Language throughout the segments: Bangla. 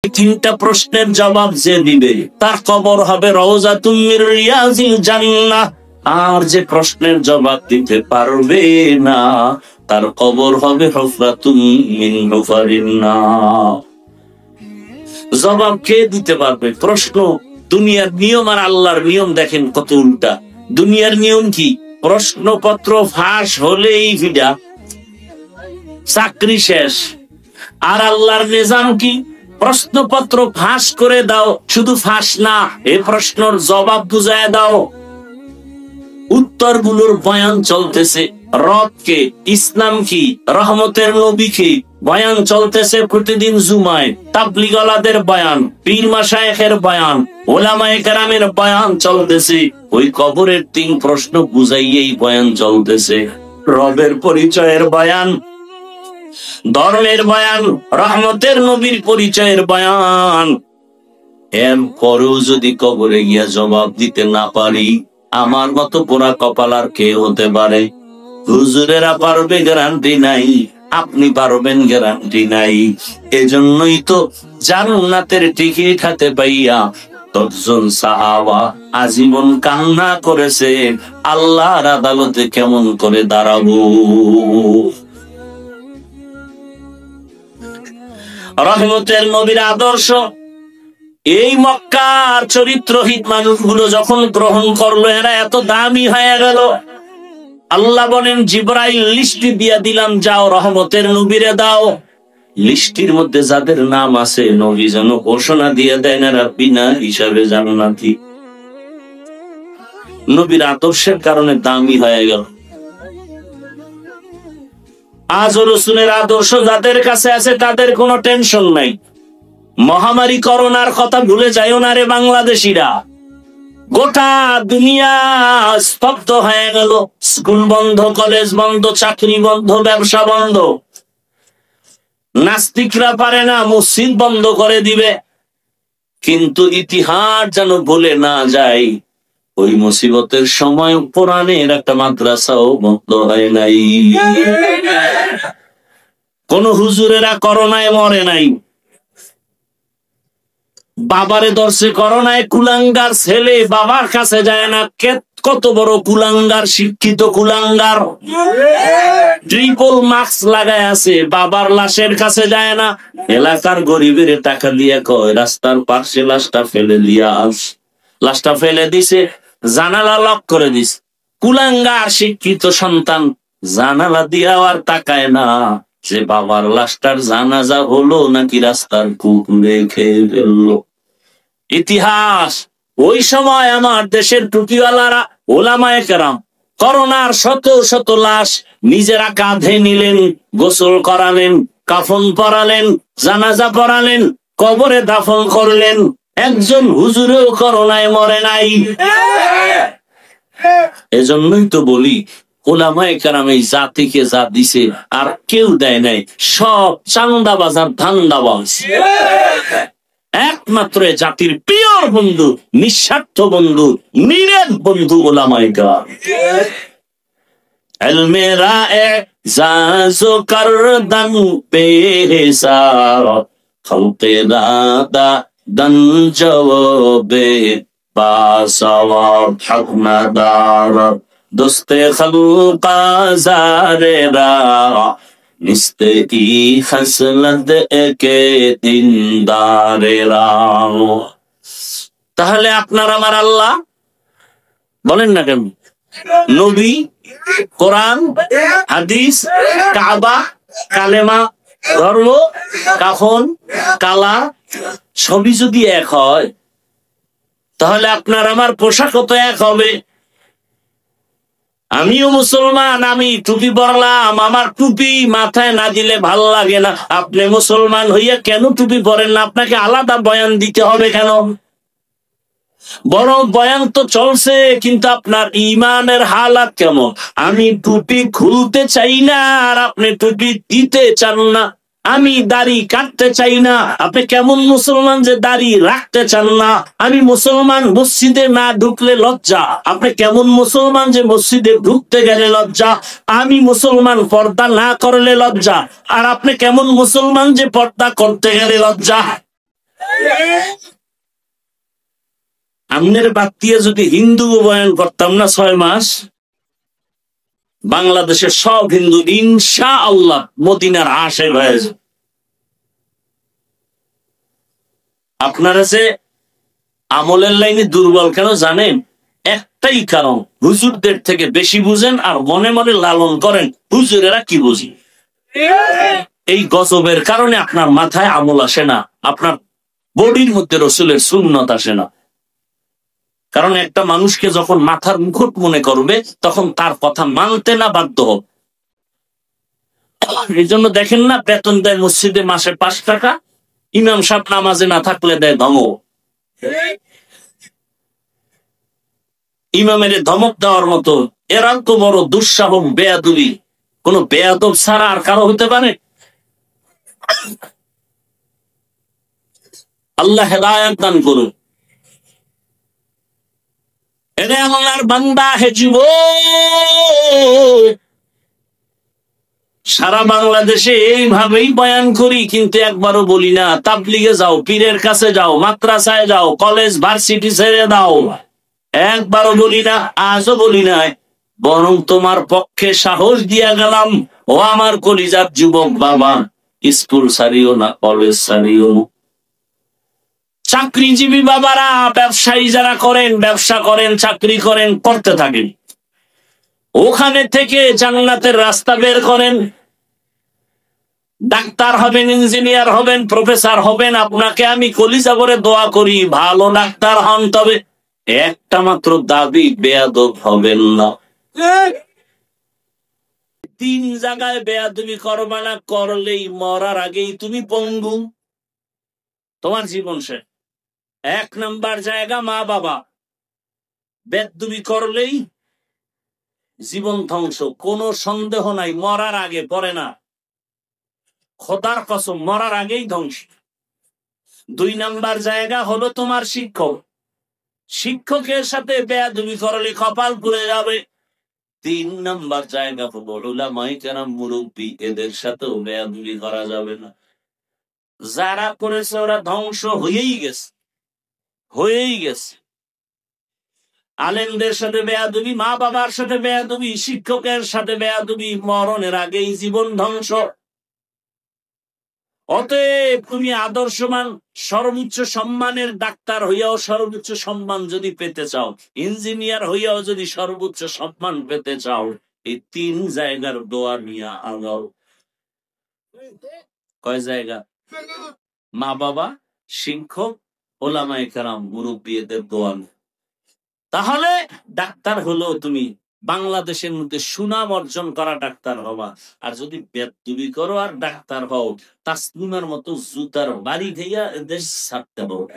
তিনটা প্রশ্নের জবাব যে দিবে তার কবর হবে রওজাতুম মির রিয়াজিল জান্নাহ। আর যে প্রশ্নের জবাব দিতে পারবে না তার কবর হবে হুফরাতুম মিন হুফারিন নার। জবাব কে দিতে পারবে? প্রশ্ন। দুনিয়ার নিয়ম আর আল্লাহর নিয়ম দেখেন কত উল্টা। দুনিয়ার নিয়ম কি? প্রশ্নপত্র ফাঁস হলেই ভিডা, চাকরি শেষ। আর আল্লাহর নিজাম কি? প্রশ্নপত্র ফাঁস করে দাও, শুধু ফাঁস না, এই প্রশ্নের জবাব বুঝায় দাও। উত্তরগুলোর বয়ান চলতেছে। রব কে? ইসলাম কি? রহমতের নবী কি? বয়ান চলতেছে প্রতিদিন জুমায়। তাবলীগওয়ালাদের বয়ান, পীর মাশায়েখের বয়ান, উলামায়ে কেরামের বয়ান চলতেছে। ওই কবরের তিন প্রশ্ন বুঝাইয়েই বয়ান চলতেছে। রবের পরিচয়ের বয়ান, ধর্মের বয়ান, রহমতের নবীর পরিচয়ের বয়ান। এরপরেও যদি কবরে গিয়া জবাব দিতে না পারি, আমার মতো পোড়া কপাল আর কে হতে পারে? হুজুরেরা পারবে গ্যারান্টি নাই, আপনি পারবেন গ্যারান্টি নাই। এজন্যই তো জান্নাতের টিকিট হাতে পাইয়া দশজন সাহাবা আজীবন কান্না করেছে, আল্লাহর আদালতে কেমন করে দাঁড়াবো। রহমতের নবীর আদর্শ এই মক্কার চরিত্রহীন মানুষগুলো যখন গ্রহণ করলো, এরা এত দামি হয়ে গেল। আল্লাহ বলেন, জিবরাইল লিস্টি দিয়া দিলাম, যাও রহমতের নবীরে দাও। লিস্টির মধ্যে যাদের নাম আছে, নবী যেন ঘোষণা দিয়ে দেন এরা বিনা হিসাবে জান্নাতি। নবীর আদর্শের কারণে দামি হয়ে গেল। আজ রাসূলের আদর্শ যাদের কাছে আছে তাদের কোনো টেনশন নাই। মহামারী করোনার কথা ভুলে যাইও না রে বাংলাদেশিরা। গোটা দুনিয়া স্তব্ধ হয়ে গেল। স্কুল বন্ধ, কলেজ বন্ধ, চাকরি বন্ধ, ব্যবসা বন্ধ। নাস্তিকরা পারে না, মসজিদ বন্ধ করে দিবে। কিন্তু ইতিহাস যেন ভুলে না যায়, ওই মুসিবতের সময় কোরআনের একটা মাদ্রাসাও বন্ধ হয় নাই। কোন হুজুরেরা করোনায় মরে নাই। বাবারে ধরছে করোনায়, কুলাঙ্গার ছেলে বাবার কাছে যায় না। কত বড় কুলাঙ্গার, শিক্ষিত কুলাঙ্গার, ট্রিপল মাস্ক লাগায় আছে, বাবার লাশের কাছে যায় না। এলাকার গরিবের টাকা দিয়ে কয় রাস্তার পাশে লাশটা ফেলে দিয়া আস। লাশটা ফেলে দিছে, জানালা লক করে দিছে। কুলাঙ্গার শিক্ষিত সন্তান জানালা দিয়া আর তাকায় না যে বাবার লাশটার জানাজা হলো নাকি রাস্তার কুকুরে খেয়ে ফেললো। ইতিহাস। ওই সময় আমার দেশের টুপিওয়ালারা, ওলামায়ে কেরাম করোনার শত শত লাশ নিজেরা কাঁধে নিলেন, গোসল করালেন, কাফন পরালেন, জানাজা পড়ালেন, কবরে দাফন করলেন। একজন হুজুরেও করোনায় মরে নাই। এজন্যই তো বলি, ওলামায়ে কেরাম এই জাতিকে যা দিছে আর কেউ দেয় নাই। সব চান্দাবাজ আর ধান্দাবাজ। একমাত্র জাতির প্রিয় বন্ধু, নিঃস্বার্থ বন্ধু, নিরেট বন্ধু ওলামায়ে কেরাম। এলমেরা এজাজো করদন পেশার খলকেরা দান জওবে বাসাওয়াব হকনাদার দোস্তে খলকা জারেরা নিস্তে কি খাসলত একে দিনদারেরা। তাহলে আপনার আমার আল্লাহ বলেন না কেন? নবী, কোরআন, হাদিস, কাবা, কালেমা, ধর্ম, কাফন, কালা সবই যদি এক হয়, তাহলে আপনার আমার পোশাকও তো এক হবে। আমিও মুসলমান, আমি টুপি পরলাম, আমার টুপি মাথায় না দিলে ভালো লাগে না। আপনি মুসলমান হইয়া কেন টুপি পরেন না? আপনাকে আলাদা বয়ান দিতে হবে কেন? বরং বয়ান তো চলছে, কিন্তু আপনার ইমানের হালাত কেমন? আমি টুপি খুলতে চাই না আর আপনি টুপি দিতে চান না। আমি দাড়ি কাটতে চাই না, আপনি কেমন মুসলমান যে দাড়ি রাখতে চান না। আমি মুসলমান, মসজিদে না ঢুকলে লজ্জা, আপনি কেমন মুসলমান যে মসজিদে ঢুকতে গেলে লজ্জা। আমি মুসলমান, পর্দা না করলে লজ্জা, আর আপনি কেমন মুসলমান যে পর্দা করতে গেলে লজ্জা। আমনের বাদ দিয়ে যদি হিন্দু বয়ান করতাম না 6 মাস, বাংলাদেশের সব হিন্দু ইনশাআল্লাহ মদিনার আশেক হয়ে যাবে। আপনারা যে আমলের লাইনে দুর্বল কেন জানেন? একটাই কারণ, হুজুরদের থেকে বেশি বুঝেন আর মনে মনে লালন করেন হুজুরেরা কি বুঝি। এই গজবের কারণে আপনার মাথায় আমল আসে না, আপনার বডির মধ্যে রসুলের সুন্নত আসে না। কারণ একটা মানুষকে যখন মাথার মুকুট মনে করবে তখন তার কথা মানতে না বাধ্য হবে। এই জন্য দেখেন না, বেতন দেয় মসজিদে মাসে 5 টাকা, ইমাম সাহেব নামাজে না থাকলে দেয় ধমক। ইমামের ধমক দেওয়ার মতো এরা তো বড় দুঃসাহস, বেয়াদবি কোন বেয়াদব ছাড়া আর কারো হতে পারে? আল্লাহ হেদায়েত দান করুন। এরে আল্লাহর বান্দা হে যুবক, সারা বাংলাদেশে এইভাবেই বয়ান করি, কিন্তু একবারও বলি না তাবলিগে যাও, পীরের কাছে যাও, মাদ্রাসায় যাও, কলেজ ভার্সিটি ছেড়ে দাও, একবারও বলি না, আজও বলি না। বরং তোমার পক্ষে সাহস দিয়া গেলাম, ও আমার কলিজার যুবক বাবা, স্কুল ছাড়িও না, কলেজ ছাড়িও না। চাকরিজীবী বাবারা, ব্যবসায়ী যারা করেন, ব্যবসা করেন, চাকরি করেন, করতে থাকেন, ওখানে থেকে জান্নাতের রাস্তা বের করেন। ডাক্তার হবেন, ইঞ্জিনিয়ার হবেন, প্রফেসর হবেন, আপনাকে আমি কলিজা করে দোয়া করি ভালো ডাক্তার হন, তবে একটা মাত্র দাবি, বেয়াদব হবেন না। 3 জায়গায় বেয়াদবি করবা না, করলেই মরার আগেই তুমি পঙ্গু, তোমার জীবন শেষ। 1 নাম্বার জায়গা মা বাবা, বেয়াদবি করলেই জীবন ধ্বংস, কোনো সন্দেহ নাই, মরার আগে, পরে না, খোদার কসম মরার আগেই ধ্বংস। 2 নাম্বার জায়গা হলো তোমার শিক্ষক, শিক্ষকের সাথে বেয়াদবি করলে কপাল পুড়ে যাবে। 3 নাম্বার জায়গা হলো উলামায়ে কেরাম, মুরব্বী, এদের সাথেও বেয়াদবি করা যাবে না। যারা করেছে ওরা ধ্বংস হয়েই গেছে, হয়েই গেছে। আলেমদের সাথে বেয়াদবি, মা বাবার সাথে বেয়াদবি, শিক্ষকের সাথে বেয়াদবি, মরণের আগেই জীবন ধ্বংস। অতএব তুমি আদর্শমান সর্বোচ্চ সম্মানের ডাক্তার হইয়াও সর্বোচ্চ সম্মান যদি পেতে চাও, ইঞ্জিনিয়ার হইয়াও যদি সর্বোচ্চ সম্মান পেতে চাও, এই 3 জায়গার দোয়া নিয়ে আগাও। কয় জায়গা? মা বাবা, শিক্ষক, ওলামায়ে কেরাম, মুরব্বী, এদের দোয়া। তাহলে ডাক্তার হলো তুমি বাংলাদেশের মধ্যে সুনাম অর্জন করা ডাক্তার হবা। আর যদি বেয়াদবি করো আর ডাক্তার হও, তাসলিমার মতো জুতার বাড়ি খাইয়া দেশ ছাড়তে হবে।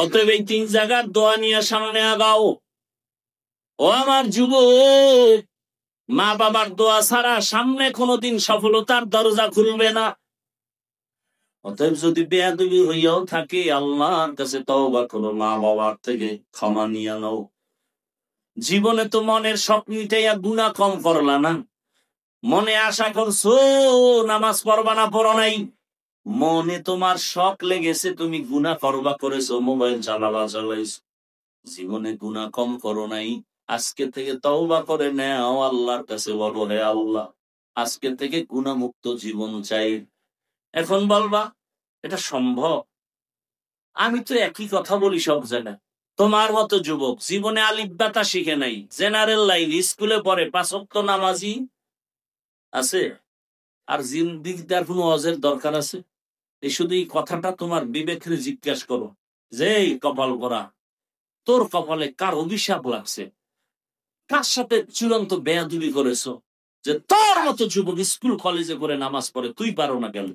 অতএব এই 3 জায়গার দোয়া নিয়ে সামনে আগাও। ও আমার যুবক, মা বাবার দোয়া ছাড়া সামনে কোনোদিন সফলতার দরজা খুলবে না। অতএব যদি বেয়াদবি হইয়াও থাকে, আল্লাহর কাছে তওবা করো, মা বাবার থেকে ক্ষমা নিয়ে নাও। জীবনে তো মনের শখ মিটাইয়া গুনাহ কম করলা না, মনে আশা করছো নামাজ পড়বা না, পড়ো নাই, মনে তোমার শখ লেগেছে তুমি গুনাহ করবা, করেছো, মোবাইল চালাবা, চালাইছো, জীবনে গুনাহ কম করো নাই। আজকে থেকে তওবা করে নাও, আল্লাহর কাছে বলো, হে আল্লাহ, আজকে থেকে গুনাহ মুক্ত জীবন চাই। এখন বলবা এটা সম্ভব? আমি তো একই কথা বলি সব জায়গায়। তোমার মতো যুবক জীবনে আলিফ বাতা শিখে নাই, জেনারেল লাইন, স্কুলে পড়ে, 5 ওয়াক্ত নামাজি আছে, আর জিন্দিগির কোনো ওয়াজের দরকার আছে? এই শুধু এই কথাটা তোমার বিবেকের জিজ্ঞাসা করো, যে কপাল করা, তোর কপালে কার অভিশাপ লাগছে, কার সাথে চূড়ান্ত বেয়াদবি করেছো, যে তোর মতো যুবক স্কুল কলেজে করে নামাজ পড়ে, তুই পারো না কেন?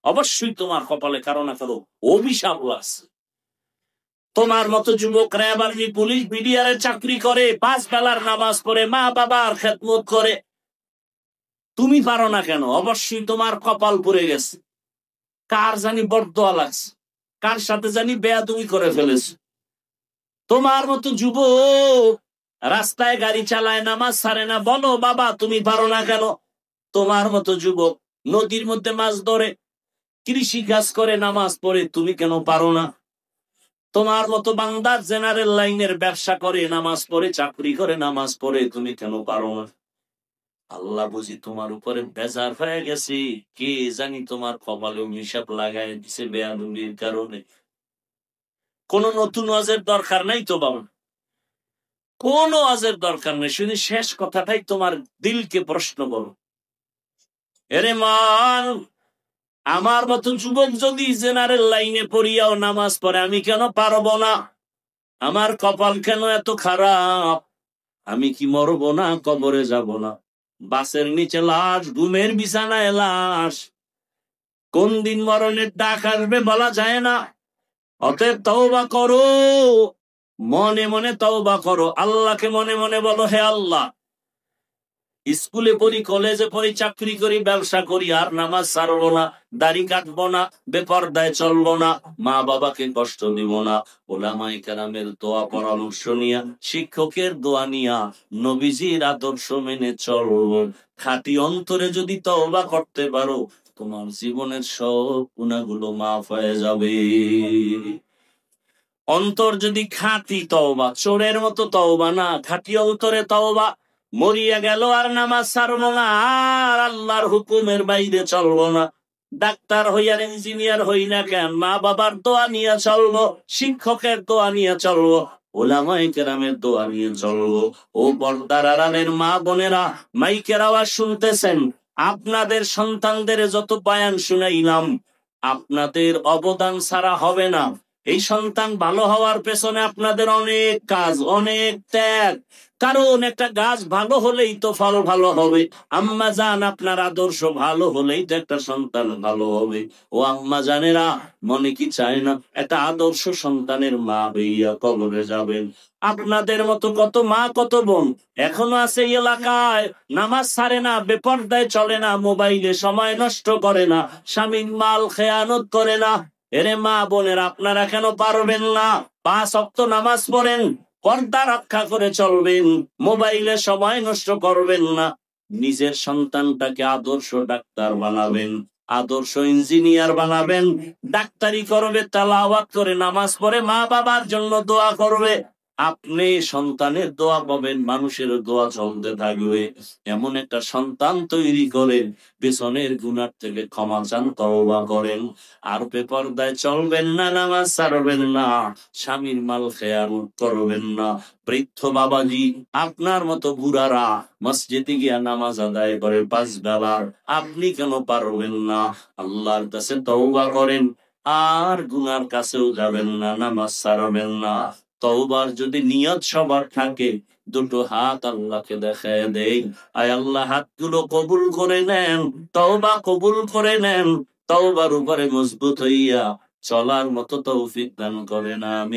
অবশ্যই তোমার কপালে কারো না কারো অভিশাপ লাগছে। তোমার মতো যুবক র্যাব, আর্মি, পুলিশ, বিডিআর চাকরি করে, 5 বেলার নামাজ পড়ে, মা বাবার খেদমত করে, তুমি পারো না কেন? অবশ্যই তোমার কপাল পুড়ে গেছে, কার জানি বরদোয়া লাগছে, কার সাথে জানি বেয়াদবি করে ফেলেছে। তোমার মতো যুবক রাস্তায় গাড়ি চালায়, নামাজ ছাড়ে না, বলো বাবা তুমি পারো না কেন? তোমার মতো যুবক নদীর মধ্যে মাছ ধরে, কৃষি কাজ করে, নামাজ পড়ে, তুমি কেন পারো না? তোমার মতো বান্দার জেনারেল লাইনের ব্যবসা করে, নামাজ পড়ে, চাকরি করে, নামাজ পড়ে, তুমি কেন পারো না? আল্লাহ বুঝি তোমার উপরে বেজার হয়ে গেছে, কে জানি তোমার কপালে হিসাব লাগাই দিছে বেয়াদবির কারণে। কোন নতুন ওয়াজের দরকার নাই তো বাবা, কোন ওয়াজের দরকার নেই, শুধু শেষ কথাটাই তোমার দিলকে প্রশ্ন করো। এরে মান, আমার মতো যুবক যদি জেনারেল লাইনে পড়িয়াও নামাজ পড়ে, আমি কেন পারবো না? আমার কপাল কেন এত খারাপ? আমি কি মরবো না? কবরে যাব না? বাসের নিচে লাশ, ঘুমের বিছানায় লাশ, কোন দিন মরণের ডাক আসবে বলা যায় না। অতএব তওবা করো, মনে মনে তওবা করো, আল্লাহকে মনে মনে বলো, হে আল্লাহ, স্কুলে পড়ি, কলেজে পড়ি, চাকরি করি, ব্যবসা করি, আর নামাজ ছাড়বো না, দাড়ি কাটবো না, বেপরদায় চলবো না, মা বাবাকে কষ্ট দিব না, ওলামায়ে কেরামের দোয়া পরামর্শ নিয়া, শিক্ষকের দোয়া নিয়া, নবীজির আদর্শ মেনে চলবো। খাঁটি অন্তরে যদি তওবা করতে পারো, তোমার জীবনের সব গুনাহগুলো মাফ হয়ে যাবে। অন্তর যদি খাঁটি তওবা, চোরের মতো তওবা না, খাঁটি অন্তরে তওবা, মরিয়া গেল আর নামাজ ছাড়বো না, আর আল্লাহর হুকুমের বাইরে চলবো না। ডাক্তার হইয়ার ইঞ্জিনিয়ার হই না কেন, মা বাবার দোয়া নিয়ে চলবো, শিক্ষকের দোয়া নিয়ে চলবো, ওলামায়ে কেরামের দোয়া নিয়ে চলবো। ও পর্দার আড়ালের মা বোনেরা, মাইকের আওয়াজ শুনতেছেন, আপনাদের সন্তানদের যত বয়ান শুনাইলাম, আপনাদের অবদান ছাড়া হবে না। এই সন্তান ভালো হওয়ার পেছনে আপনাদের অনেক কাজ, অনেক ত্যাগ। কারণ একটা গাছ ভালো হলেই তো ফল ভালো হবে। আম্মা জান, আপনার আদর্শ ভালো হলেই তো একটা সন্তান ভালো হবে। ও আম্মা জানেরা, মনে কি চায় না একটা আদর্শ সন্তানের মা হইয়া কবরে যাবেন? আপনাদের মতো কত মা, কত বোন এখনো আছে এই এলাকায়, নামাজ ছাড়ে না, বেপরদায় চলে না, মোবাইলে সময় নষ্ট করে না, স্বামীর মাল খেয়ানত করে না। এরে মা বোনের, আপনারা কেন পারবেন না? 5 ওয়াক্ত নামাজ পড়েন, পর্দা রক্ষা করে চলবেন, মোবাইলে সময় নষ্ট করবেন না। নিজের সন্তানটাকে আদর্শ ডাক্তার বানাবেন, আদর্শ ইঞ্জিনিয়ার বানাবেন, ডাক্তারি করবে, তেলাওয়াত করে, নামাজ পড়ে, মা বাবার জন্য দোয়া করবে। আপনি সন্তানের দোয়া পাবেন, মানুষের দোয়া চলতে থাকবে। এমন একটা সন্তান তৈরি করেন, পেছনের গুনার থেকে ক্ষমা চান, তওবা করেন, আর বেপরদায় চলবেন না, নামাজ ছাড়বেন না, স্বামীর মাল খেয়ানত করবেন না। বৃদ্ধ বাবাজি, আপনার মতো বুড়ারা মসজিদে গিয়া নামাজ আদায় করে 5 বেলার, আপনি কেন পারবেন না? আল্লাহর কাছে তওবা করেন, আর গুনার কাছেও যাবেন না, নামাজ ছাড়বেন না। তওবার যদি নিয়ত সবার থাকে, দুটো হাত আল্লাহকে দেখায় দেই, আয় আল্লাহ, হাতগুলো কবুল করে নেন, তওবা কবুল করে নেন, তওবার উপরে মজবুত হইয়া চলার মতো তৌফিক দান করেন, আমিন।